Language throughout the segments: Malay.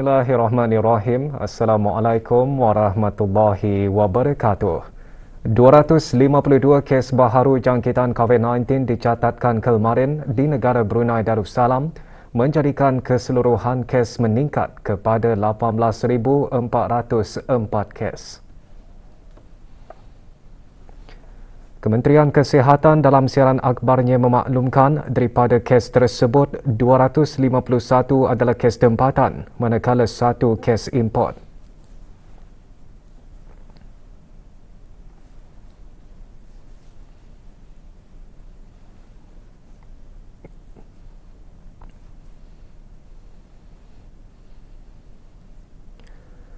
Bismillahirrahmanirrahim. Assalamualaikum warahmatullahi wabarakatuh. 252 kes baharu jangkitan COVID-19 dicatatkan kemarin di negara Brunei Darussalam, menjadikan keseluruhan kes meningkat kepada 18,404 kes. Kementerian Kesihatan dalam siaran akhbarnya memaklumkan daripada kes tersebut 251 adalah kes tempatan, manakala 1 kes import.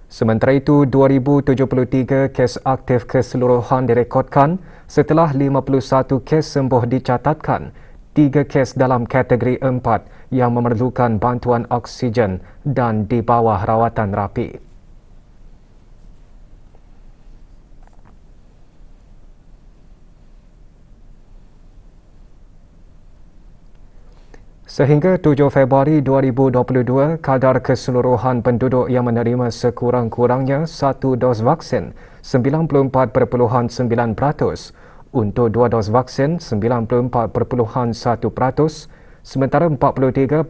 Sementara itu, 2,073 kes aktif keseluruhan direkodkan setelah 51 kes sembuh dicatatkan, 3 kes dalam kategori 4 yang memerlukan bantuan oksigen dan di bawah rawatan rapi. Sehingga 7 Februari 2022, kadar keseluruhan penduduk yang menerima sekurang-kurangnya 1 dos vaksin 94.9%, untuk 2 dos vaksin 94.1%, sementara 43.1%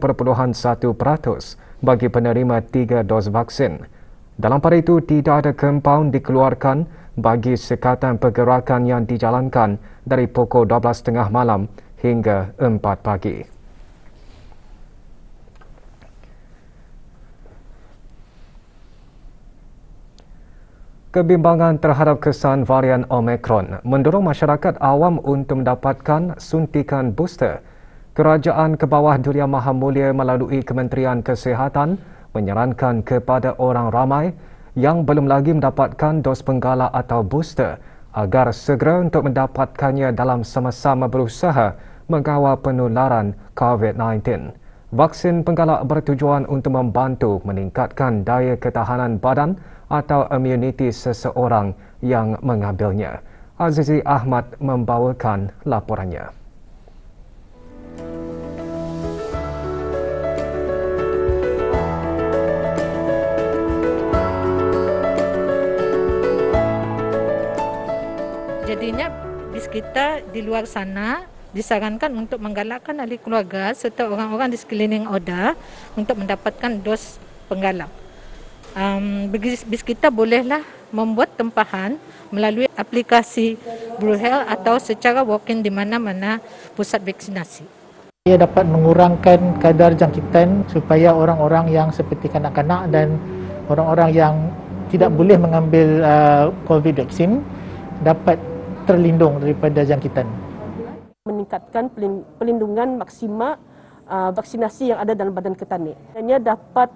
bagi penerima 3 dos vaksin. Dalam pada itu, tidak ada kompaun dikeluarkan bagi sekatan pergerakan yang dijalankan dari pukul 12.30 malam hingga 4 pagi. Kebimbangan terhadap kesan varian Omicron mendorong masyarakat awam untuk mendapatkan suntikan booster. Kerajaan Kebawah Durian Maha Mulia melalui Kementerian Kesihatan menyarankan kepada orang ramai yang belum lagi mendapatkan dos penggalak atau booster agar segera untuk mendapatkannya dalam sama-sama berusaha mengawal penularan COVID-19. Vaksin penggalak bertujuan untuk membantu meningkatkan daya ketahanan badan atau imuniti seseorang yang mengambilnya. Azizi Ahmad membawakan laporannya. Jadinya bis kita di luar sana disarankan untuk menggalakkan ahli keluarga serta orang-orang di sekeliling Oda untuk mendapatkan dos penggalak. Bis kita bolehlah membuat tempahan melalui aplikasi BlueHealth atau secara walk-in di mana-mana pusat vaksinasi. Ia dapat mengurangkan kadar jangkitan supaya orang-orang yang seperti kanak-kanak dan orang-orang yang tidak boleh mengambil COVID vaksin dapat terlindung daripada jangkitan. Meningkatkan pelindungan maksima vaksinasi yang ada dalam badan kita ni. Ia dapat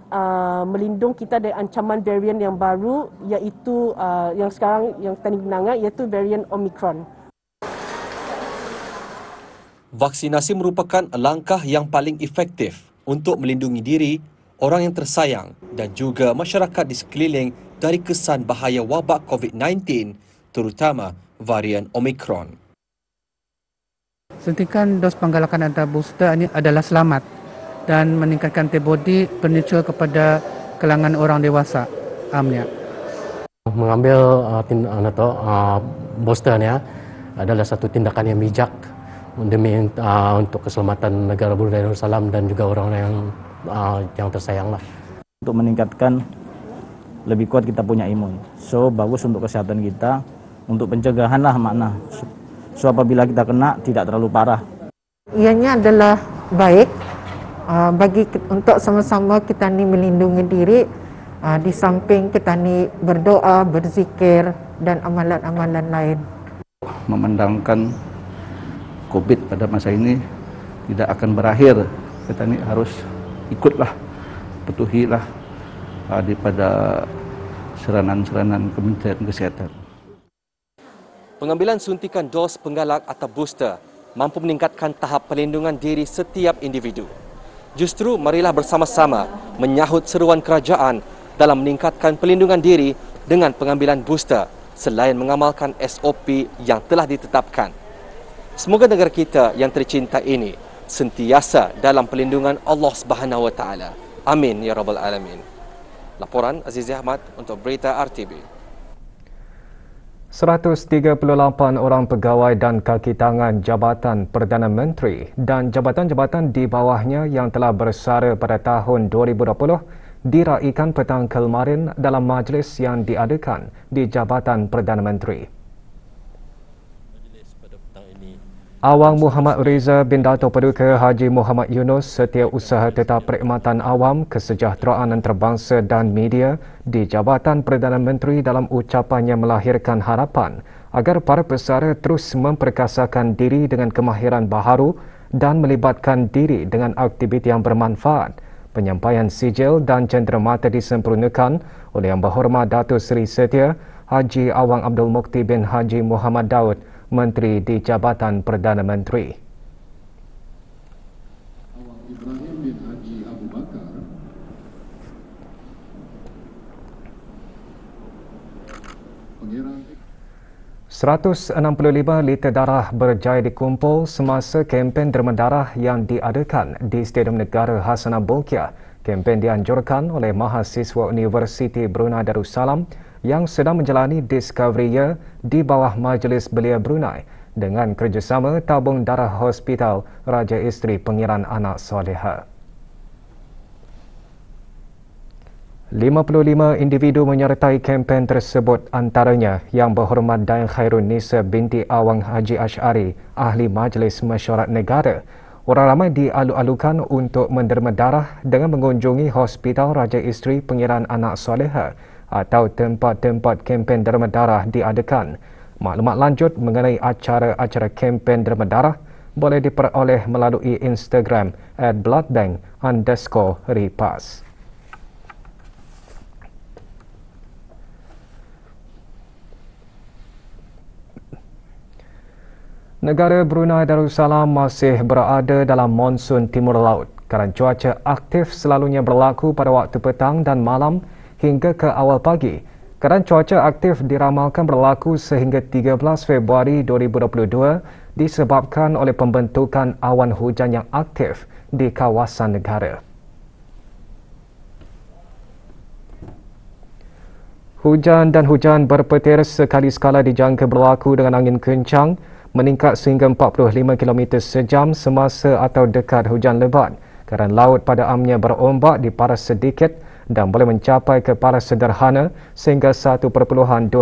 melindung kita dari ancaman varian yang baru, iaitu yang sekarang yang kita gunakan, iaitu varian Omicron. Vaksinasi merupakan langkah yang paling efektif untuk melindungi diri, orang yang tersayang dan juga masyarakat di sekeliling dari kesan bahaya wabak COVID-19, terutama varian Omicron. Suntikan dos penggalakan atau booster ini adalah selamat dan meningkatkan antibodi penucu kepada kalangan orang dewasa amnya. Mengambil booster ni adalah satu tindakan yang bijak demi untuk keselamatan negara Brunei Darussalam dan juga orang-orang yang tersayang lah. Untuk meningkatkan lebih kuat kita punya imun. So bagus untuk kesehatan kita, untuk pencegahan lah makna. So apabila kita kena tidak terlalu parah. Ianya adalah baik bagi untuk sama-sama kita ni melindungi diri di samping kita ni berdoa, berzikir dan amalan-amalan lain. Memandangkan COVID pada masa ini tidak akan berakhir. Kita ni harus ikutlah, patuhilah daripada seranan-seranan Kementerian Kesihatan. Pengambilan suntikan dos penggalak atau booster mampu meningkatkan tahap perlindungan diri setiap individu. Justru marilah bersama-sama menyahut seruan kerajaan dalam meningkatkan perlindungan diri dengan pengambilan booster selain mengamalkan SOP yang telah ditetapkan. Semoga negara kita yang tercinta ini sentiasa dalam perlindungan Allah Subhanahu Wa Taala. Amin ya rabbal alamin. Laporan Azizi Ahmad untuk Berita RTB. 138 orang pegawai dan kaki tangan Jabatan Perdana Menteri dan jabatan-jabatan di bawahnya yang telah bersara pada tahun 2020 diraikan petang kemarin dalam majlis yang diadakan di Jabatan Perdana Menteri. Awang Muhammad Reza bin Dato' Paduka Haji Muhammad Yunus, Setiausaha Tetap Perkhidmatan Awam, Kesejahteraan Antarabangsa dan Media di Jabatan Perdana Menteri dalam ucapannya melahirkan harapan agar para pesara terus memperkasakan diri dengan kemahiran baharu dan melibatkan diri dengan aktiviti yang bermanfaat. Penyampaian sijil dan cenderamata disempurnakan oleh Yang Berhormat Datuk Seri Setia Haji Awang Abdul Mukti bin Haji Muhammad Daud, Menteri di Jabatan Perdana Menteri. Awang Ibrahim bin Haji Abu Bakar, Pangeran 165 liter darah berjaya dikumpul semasa kempen derma darah yang diadakan di Stadium Negara Hassanah Bolkiah. Kempen dianjurkan oleh mahasiswa Universiti Brunei Darussalam yang sedang menjalani Discovery Year di bawah Majlis Belia Brunei dengan kerjasama Tabung Darah Hospital Raja Isteri Pengiran Anak Soleha. 55 individu menyertai kempen tersebut, antaranya Yang Berhormat Dayang Khairun Nisa binti Awang Haji Ash'ari, Ahli Majlis Mesyuarat Negara. Orang ramai dialu-alukan untuk menderma darah dengan mengunjungi Hospital Raja Isteri Pengiran Anak Soleha atau tempat-tempat kempen derma darah diadakan. Maklumat lanjut mengenai acara-acara kempen derma darah boleh diperoleh melalui Instagram @bloodbank_repass. Negara Brunei Darussalam masih berada dalam monsun timur laut. Keadaan cuaca aktif selalunya berlaku pada waktu petang dan malam hingga ke awal pagi. Keadaan cuaca aktif diramalkan berlaku sehingga 13 Februari 2022 disebabkan oleh pembentukan awan hujan yang aktif di kawasan negara. Hujan dan hujan berpetir sekali sekala dijangka berlaku dengan angin kencang meningkat sehingga 45 km sejam semasa atau dekat hujan lebat. Keadaan laut pada amnya berombak di paras sedikit dan boleh mencapai ke paras sederhana sehingga 1.2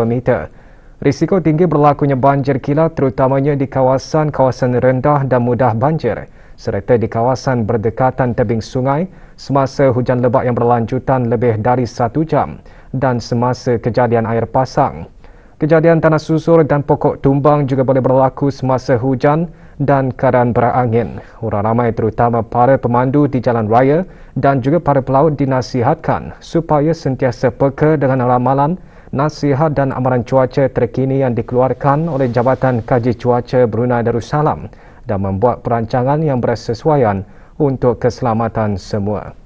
meter. Risiko tinggi berlakunya banjir kilat terutamanya di kawasan-kawasan rendah dan mudah banjir serta di kawasan berdekatan tebing sungai semasa hujan lebat yang berlanjutan lebih dari 1 jam dan semasa kejadian air pasang. Kejadian tanah susur dan pokok tumbang juga boleh berlaku semasa hujan dan keadaan berangin. Orang ramai terutama para pemandu di jalan raya dan juga para pelaut dinasihatkan supaya sentiasa peka dengan ramalan, nasihat dan amaran cuaca terkini yang dikeluarkan oleh Jabatan Kaji Cuaca Brunei Darussalam dan membuat perancangan yang bersesuaian untuk keselamatan semua.